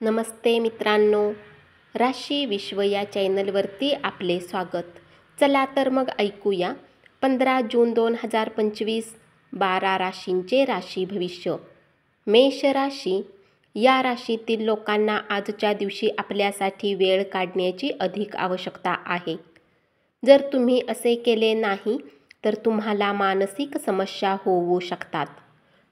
नमस्ते मित्रांनो, राशी विश्व या चॅनलवरती आपले स्वागत. चला तर मग ऐकूया 15 जून 2025 12 राशींचे राशी भविष्य. मेष राशी. या राशीतील लोकांना आजच्या दिवशी आपल्यासाठी वेळ काढण्याची अधिक आवश्यकता आहे. जर तुम्ही असे केले नाही तर तुम्हाला मानसिक समस्या होऊ शकतात.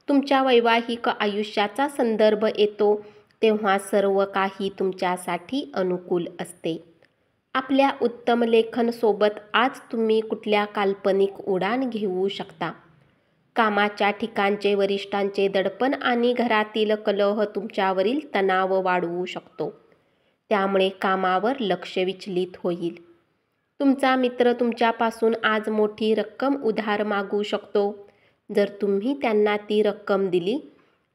तुमच्या वैवाहिक आयुष्याचा संदर्भ येतो तेव्हा सर्व काही तुमच्यासाठी अनुकूल असते. आपल्या उत्तम लेखन सोबत आज तुम्ही कुठल्या काल्पनिक उडाण घेऊ शकता. कामाच्या ठिकाणचे वरिष्ठांचे दडपण आणि घरातील कलह तुमच्यावरील तणाव वाढवू शकतो. त्यामुळे कामावर लक्ष विचलित होईल. तुमचा मित्र तुमच्यापासून आज मोठी रक्कम उधार मागू शकतो. जर तुम्ही त्यांना ती रक्कम दिली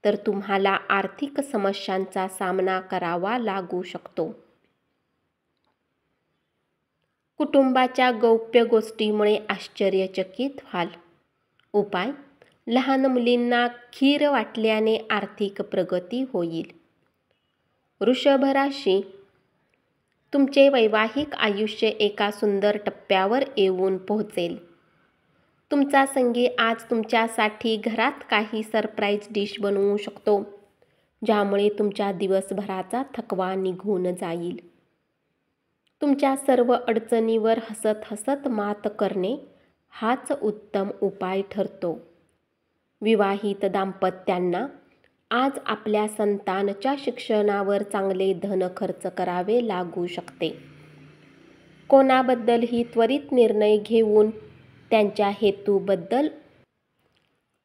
तर तुम्हाला आर्थिक समस्यांचा सामना करावा लागू शकतो. कुटुंबाच्या गौप्य गोष्टीमुळे आश्चर्यचकित व्हाल. उपाय: लहान मुलींना खीर वाटल्याने आर्थिक प्रगती होईल. वृषभ राशी. तुमचे वैवाहिक आयुष्य एका सुंदर टप्प्यावर येऊन पोहोचेल. तुमचा संगी आज तुमच्यासाठी घरात काही सरप्राईज डिश बनवू शकतो, ज्यामुळे तुमच्या दिवसभराचा थकवा निघून जाईल. तुमच्या सर्व अडचणीवर हसत हसत मात करणे हाच उत्तम उपाय ठरतो. विवाहित दाम्पत्यांना आज आपल्या संतानाच्या शिक्षणावर चांगले धन खर्च करावे लागू शकते. कोणाबद्दलही त्वरित निर्णय घेऊन त्यांच्या हेतूबद्दल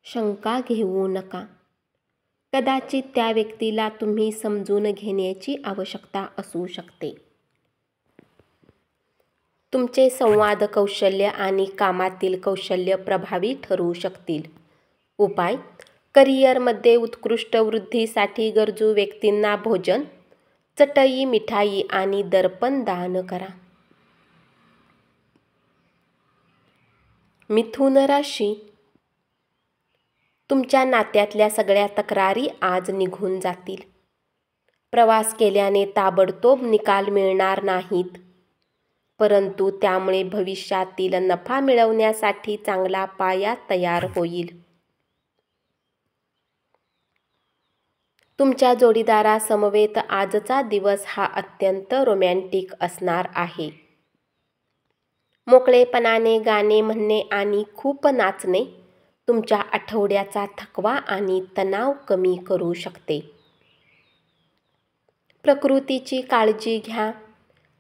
शंका घेऊ नका. कदाचित त्या व्यक्तीला तुम्ही समजून घेण्याची आवश्यकता असू शकते. तुमचे संवाद कौशल्य आणि कामातील कौशल्य प्रभावी ठरू शकतील. उपाय: करिअरमध्ये उत्कृष्ट वृद्धीसाठी गरजू व्यक्तींना भोजन, चटई, मिठाई आणि दर्पण दान करा. मिथुन राशी. तुमच्या नात्यातल्या सगळ्या तक्रारी आज निघून जातील. प्रवास केल्याने ताबडतोब निकाल मिळणार नाहीत, परंतु त्यामुळे भविष्यातील नफा मिळवण्यासाठी चांगला पाया तयार होईल. तुमच्या जोडीदारासमवेत आजचा दिवस हा अत्यंत रोमॅन्टिक असणार आहे. मोकळेपणाने गाणे म्हणणे आणि खूप नाचणे तुमच्या आठवड्याचा थकवा आणि तणाव कमी करू शकते. प्रकृतीची काळजी घ्या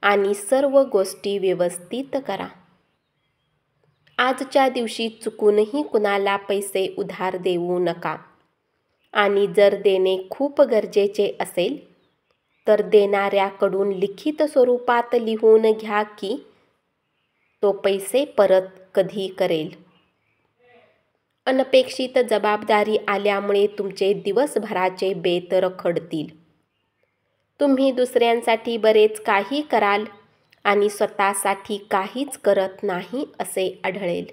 आणि सर्व गोष्टी व्यवस्थित करा. आजच्या दिवशी चुकूनही कुणाला पैसे उधार देऊ नका आणि जर देणे खूप गरजेचे असेल तर देणाऱ्याकडून लिखित स्वरूपात लिहून घ्या की तो पैसे परत कधी करेल. अनपेक्षित जबाबदारी आल्यामुळे तुमचे दिवसभराचे बेत रखडतील. तुम्ही दुसऱ्यांसाठी बरेच काही कराल आणि स्वतःसाठी काहीच करत नाही असे आढळेल.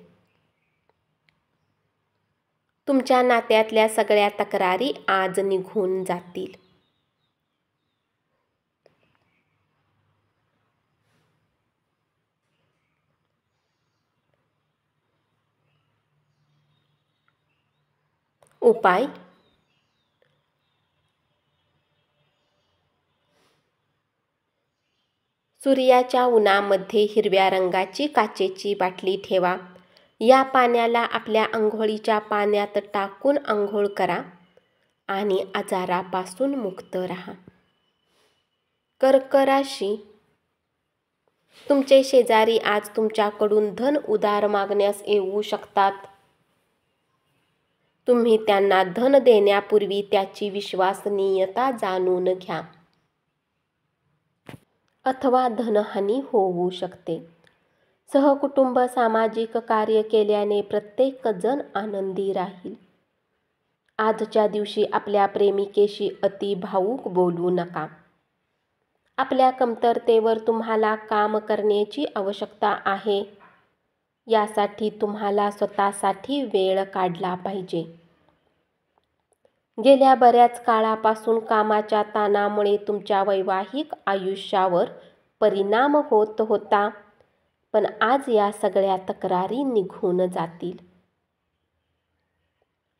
तुमच्या नात्यातल्या सगळ्या तक्रारी आज निघून जातील. उपाय: सूर्याच्या उन्हामध्ये हिरव्या रंगाची काचेची बाटली ठेवा. या पाण्याला आपल्या अंघोळीच्या पाण्यात टाकून अंघोळ करा आणि आजारापासून मुक्त राहा. कर्क राशी. तुमचे शेजारी आज तुमच्याकडून धन उधार मागण्यास येऊ शकतात. तुम्ही त्यांना धन देण्यापूर्वी त्याची विश्वसनीयता जाणून घ्या, अथवा धनहानी होऊ शकते. सहकुटुंब सामाजिक कार्य केल्याने प्रत्येक जण आनंदी राहील. आजच्या दिवशी आपल्या प्रेमिकेशी अति भावूक बोलू नका. आपल्या कमतरतेवर तुम्हाला काम करण्याची आवश्यकता आहे. यासाठी तुम्हाला स्वतःसाठी वेळ काढला पाहिजे. गेल्या बऱ्याच काळापासून कामाच्या ताणामुळे तुमच्या वैवाहिक आयुष्यावर परिणाम होत होता, पण आज या सगळ्या तक्रारी निघून जातील.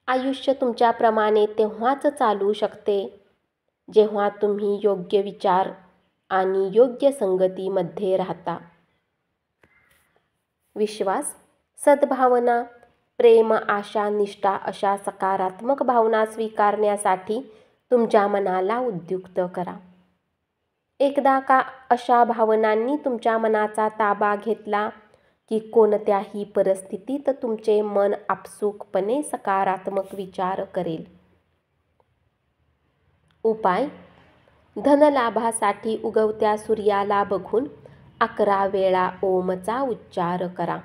आयुष्य तुमच्याप्रमाणे तेव्हाच चालू शकते जेव्हा तुम्ही योग्य विचार आणि योग्य संगतीमध्ये राहता. विश्वास, सद्भावना, प्रेम, आशा, निष्ठा अशा सकारात्मक भावना स्वीकारण्यासाठी तुमच्या मनाला उद्युक्त करा. एकदा का अशा भावनांनी तुमच्या मनाचा ताबा घेतला की कोणत्याही परिस्थितीत तुमचे मन आपसूकपणे सकारात्मक विचार करेल. उपाय: धनलाभासाठी उगवत्या सूर्याला बघून 11 वेळा ओमचा उच्चार करा.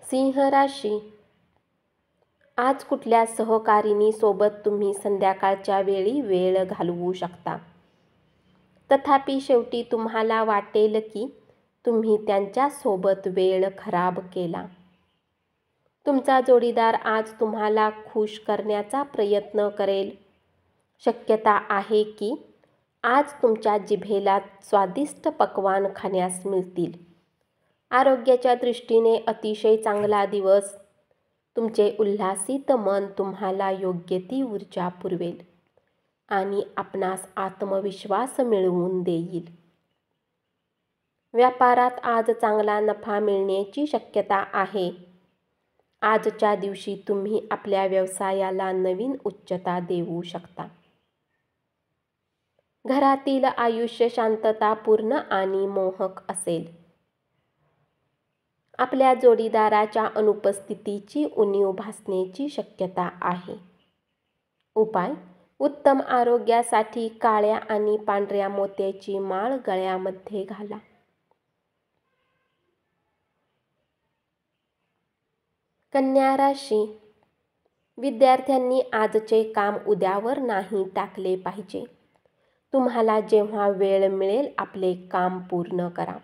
सिंह राशी, आज कुठल्या सहकारिणी सोबत तुम्ही संध्याकाळच्या वेळी वेळ घालवू शकता. तथापि शेवटी तुम्हाला वाटेल की तुम्ही त्यांच्यासोबत वेळ खराब केला. तुमचा जोडीदार आज तुम्हाला खुश करण्याचा प्रयत्न करेल. शक्यता आहे की आज तुमच्या जिभेला स्वादिष्ट पक्वान्न खाण्यास मिळतील. आरोग्याच्या दृष्टीने अतिशय चांगला दिवस. तुमचे उल्हासित मन तुम्हाला योग्य ती ऊर्जा पुरवेल आणि आपणास आत्मविश्वास मिळवून देईल. व्यापारात आज चांगला नफा मिळण्याची शक्यता आहे. आजच्या दिवशी तुम्ही आपल्या व्यवसायाला नवीन उच्चता देऊ शकता. घरातील आयुष्य शांततापूर्ण आणि मोहक असेल. आपल्या जोडीदाराच्या अनुपस्थितीची उणीव भासण्याची शक्यता आहे. उपाय: उत्तम आरोग्यासाठी काळ्या आणि पांढऱ्या मोत्याची माळ गळ्यामध्ये घाला. कन्या राशी, विद्यार्थ्यांनी आजचे काम उद्यावर नाही टाकले पाहिजे. तुम्हाला जेव्हा वेळ मिळेल आपले काम पूर्ण करा.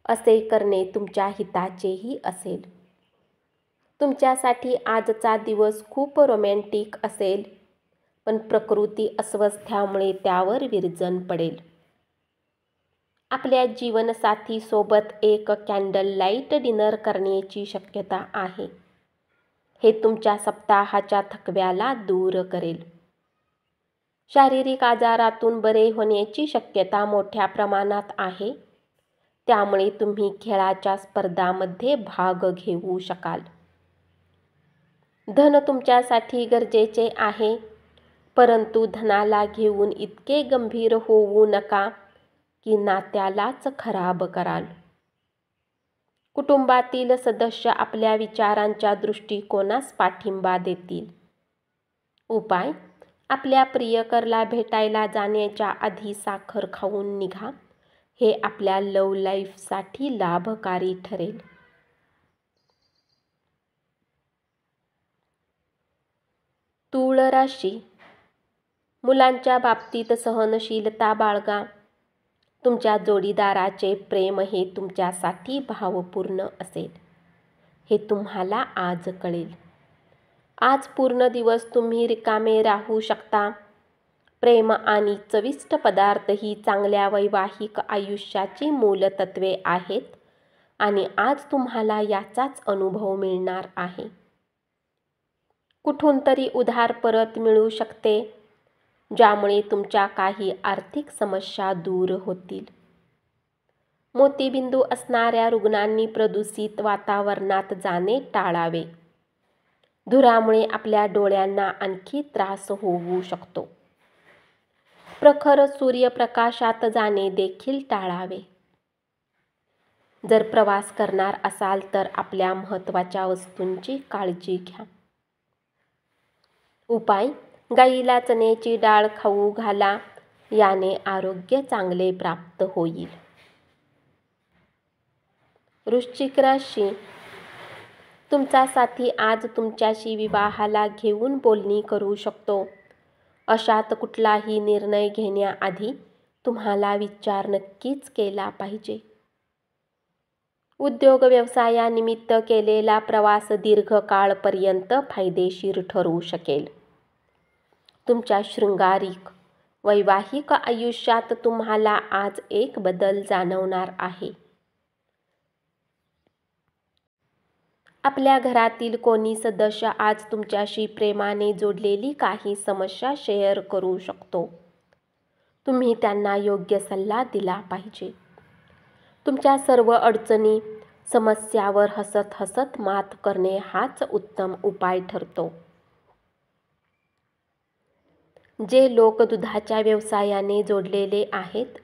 असे करणे तुमच्या हिताचेही असेल. तुमच्यासाठी आजचा दिवस खूप रोमॅन्टिक असेल, पण प्रकृती अस्वस्थ्यामुळे त्यावर विरजण पडेल. आपल्या जीवनसाथीसोबत एक कॅन्डल लाईट डिनर करण्याची शक्यता आहे. हे तुमच्या सप्ताहाच्या थकव्याला दूर करेल. शारीरिक आजारातून बरे होण्याची शक्यता मोठ्या प्रमाणात आहे. त्यामुळे तुम्ही खेळाच्या स्पर्धांमध्ये भाग घेऊ शकाल. धन तुमच्यासाठी गरजेचे आहे, परंतु धनाला घेऊन इतके गंभीर होऊ नका की नात्यालाच खराब कराल. कुटुंबातील सदस्य आपल्या विचारांच्या दृष्टिकोनास पाठिंबा देतील. उपाय: आपल्या प्रियकरला भेटायला जाण्याच्या आधी साखर खाऊन निघा. हे आपल्या लव्ह लाईफसाठी लाभकारी ठरेल. तूळ राशी, मुलांच्या बाबतीत सहनशीलता बाळगा. तुमच्या जोडीदाराचे प्रेम हे तुमच्यासाठी भावपूर्ण असेल. हे तुम्हाला आज कळेल. आज पूर्ण दिवस तुम्ही रिकामे राहू शकता. प्रेम आणि चविष्ट पदार्थ ही चांगल्या वैवाहिक आयुष्याची मूलतत्वे आहेत आणि आज तुम्हाला याचाच अनुभव मिळणार आहे. कुठून तरी उधार परत मिळू शकते, ज्यामुळे तुमच्या काही आर्थिक समस्या दूर होतील. मोतीबिंदू असणाऱ्या रुग्णांनी प्रदूषित वातावरणात जाणे टाळावे. धुरामुळे आपल्या डोळ्यांना आणखी त्रास होऊ शकतो. प्रखर सूर्यप्रकाशात जाणे देखील टाळावे. जर प्रवास करणार असाल तर आपल्या महत्त्वाच्या वस्तूंची काळजी घ्या. उपाय: गाईला चण्याची डाळ खाऊ घाला. याने आरोग्य चांगले प्राप्त होईल. वृश्चिक राशी, तुमचा साथी आज तुमच्याशी विवाहाला घेऊन बोलणी करू शकतो. अशात कुठलाही निर्णय घेण्याआधी तुम्हाला विचार नक्कीच केला पाहिजे. उद्योग व्यवसायानिमित्त केलेला प्रवास दीर्घकाळपर्यंत फायदेशीर ठरू शकेल. तुमच्या शृंगारिक वैवाहिक आयुष्यात तुम्हाला आज एक बदल जाणवणार आहे. आपल्या घरातील कोणी सदस्य आज तुमच्याशी प्रेमाने जोडलेली काही समस्या शेअर करू शकतो. तुम्ही त्यांना योग्य सल्ला दिला पाहिजे. तुमच्या सर्व अडचणी समस्यावर हसत हसत मात करणे हाच उत्तम उपाय ठरतो. जे लोक दुधाच्या व्यवसायाने जोडलेले आहेत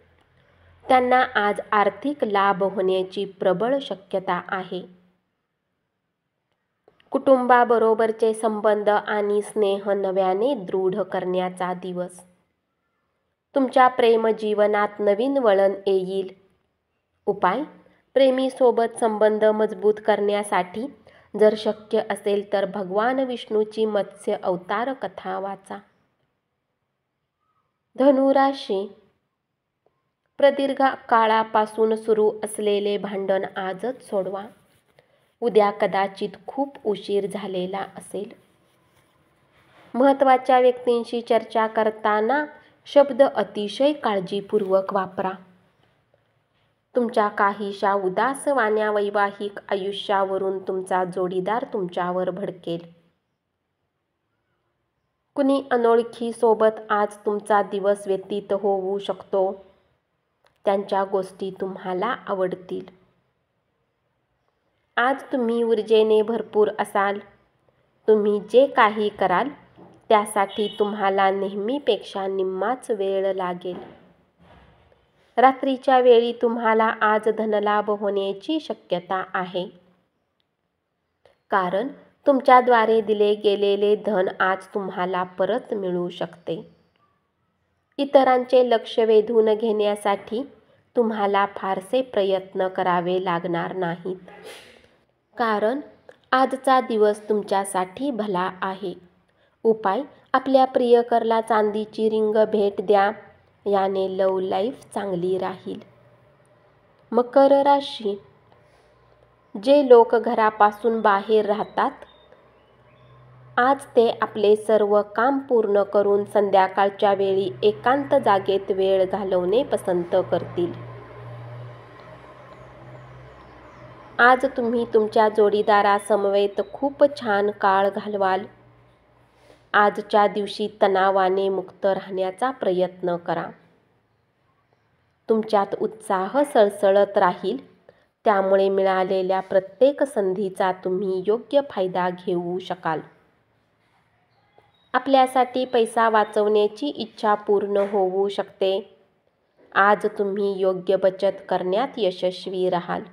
त्यांना आज आर्थिक लाभ होण्याची प्रबळ शक्यता आहे. कुटुंबाबरोबरचे संबंध आणि स्नेह नव्याने दृढ करण्याचा दिवस. तुमच्या प्रेमजीवनात नवीन वळण येईल. उपाय: प्रेमीसोबत संबंध मजबूत करण्यासाठी जर शक्य असेल तर भगवान विष्णूची मत्स्य अवतार कथा वाचा. धनुराशी. प्रदीर्घ काळापासून सुरू असलेले भांडण आजच सोडवा. उद्या कदाचित खूप उशीर झालेला असेल. महत्त्वाच्या व्यक्तींशी चर्चा करताना शब्द अतिशय काळजीपूर्वक वापरा. तुमच्या काहीशा उदासवाण्या वैवाहिक आयुष्यावरून तुमचा जोडीदार तुमच्यावर भडकेल. कुणी अनोळखी सोबत आज तुमचा दिवस व्यतीत होऊ शकतो. त्यांच्या गोष्टी तुम्हाला आवडतील. आज तुम्ही ऊर्जेने भरपूर असाल. तुम्ही जे काही कराल त्यासाठी तुम्हाला नेहमीपेक्षा निम्माच वेळ लागेल. रात्रीच्या वेळी तुम्हाला आज धनलाभ होण्याची शक्यता आहे. कारण तुमच्याद्वारे दिले गेलेले धन आज तुम्हाला परत मिळू शकते. इतरांचे लक्ष वेधून घेण्यासाठी तुम्हाला फारसे प्रयत्न करावे लागणार नाहीत. कारण आजचा दिवस तुमच्यासाठी भला आहे. उपाय: आपल्या प्रियकरला चांदीची रिंग भेट द्या. याने लव्ह लाईफ चांगली राहील. मकर राशी. जे लोक घरापासून बाहेर राहतात आज ते आपले सर्व काम पूर्ण करून संध्याकाळच्या वेळी एकांत जागेत वेळ घालवणे पसंत करतील. आज तुम्ही तुमच्या जोडीदारासमवेत खूप छान काळ घालवाल. आजच्या दिवशी तणावाने मुक्त राहण्याचा प्रयत्न करा. तुमच्यात उत्साह सळसळत राहील. त्यामुळे मिळालेल्या प्रत्येक संधीचा तुम्ही योग्य फायदा घेऊ शकाल. आपल्यासाठी पैसा वाचवण्याची इच्छा पूर्ण होऊ शकते. आज तुम्ही योग्य बचत करण्यात यशस्वी राहाल.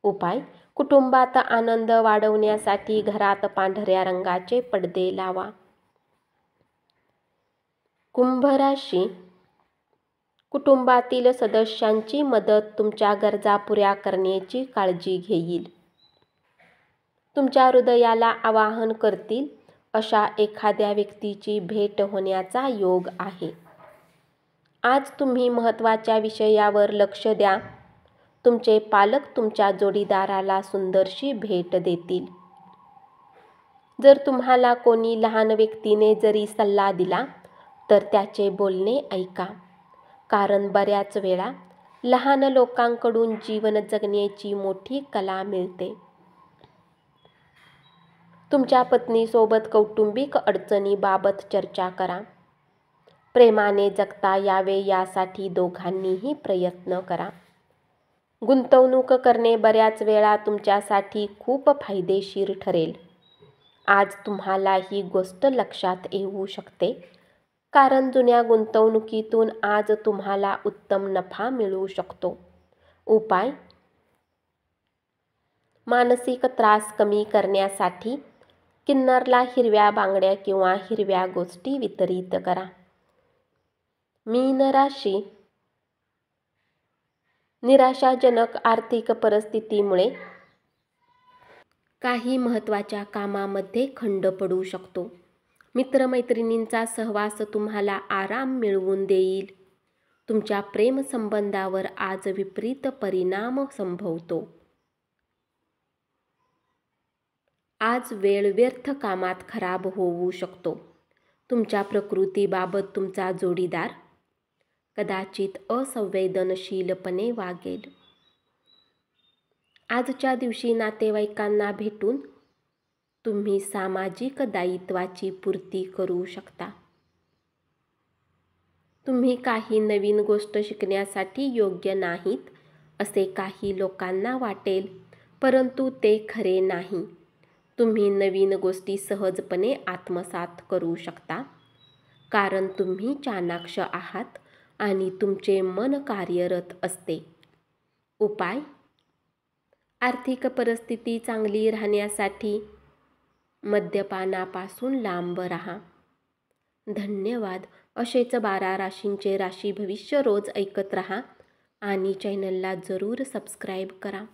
उपाय: कुटुंबात आनंद वाढवण्यासाठी घरात पांढऱ्या रंगाचे पडदे लावा. कुंभ राशी. कुटुंबातील सदस्यांची मदत तुमच्या गरजा पुऱ्या करण्याची काळजी घेईल. तुमच्या हृदयाला आवाहन करतील अशा एखाद्या व्यक्तीची भेट होण्याचा योग आहे. आज तुम्ही महत्त्वाच्या विषयावर लक्ष द्या. तुमचे पालक तुमच्या जोडीदाराला सुंदरशी भेट देतील. जर तुम्हाला कोणी लहान व्यक्तीने जरी सल्ला दिला तर त्याचे बोलणे ऐका. कारण बऱ्याच वेळा लहान लोकांकडून जीवन जगण्याची मोठी कला मिळते. तुमच्या पत्नीसोबत कौटुंबिक अडचणीबाबत चर्चा करा. प्रेमाने जगता यावे यासाठी दोघांनीही प्रयत्न करा. गुंतवणूक करणे बऱ्याच वेळा तुमच्यासाठी खूप फायदेशीर ठरेल. आज तुम्हाला ही गोष्ट लक्षात येऊ शकते. कारण जुन्या गुंतवणुकीतून आज तुम्हाला उत्तम नफा मिळू शकतो. उपाय: मानसिक त्रास कमी करण्यासाठी किन्नरला हिरव्या बांगड्या किंवा हिरव्या गोष्टी वितरित करा. मीन राशी. निराशाजनक आर्थिक परिस्थितीमुळे काही महत्त्वाच्या कामामध्ये खंड पडू शकतो. मित्रमैत्रिणींचा सहवास तुम्हाला आराम मिळवून देईल. तुमच्या प्रेमसंबंधावर आज विपरीत परिणाम संभवतो. आज वेळ व्यर्थ कामात खराब होऊ शकतो. तुमच्या प्रकृतीबाबत तुमचा जोडीदार कदाचित असंवेदनशीलपणे वागेल. आजच्या दिवशी नातेवाईकांना भेटून तुम्ही सामाजिक दायित्वाची पूर्ती करू शकता. तुम्ही काही नवीन गोष्ट शिकण्यासाठी योग्य नाहीत असे काही लोकांना वाटेल, परंतु ते खरे नाही. तुम्ही नवीन गोष्टी सहजपणे आत्मसात करू शकता, कारण तुम्ही चाणाक्ष आहात आणि तुमचे मन कार्यरत असते. उपाय: आर्थिक परिस्थिती चांगली राहण्यासाठी मद्यपानापासून लांब राहा. धन्यवाद. असेच 12 राशींचे राशी भविष्य रोज ऐकत राहा आणि चॅनलला जरूर सबस्क्राईब करा.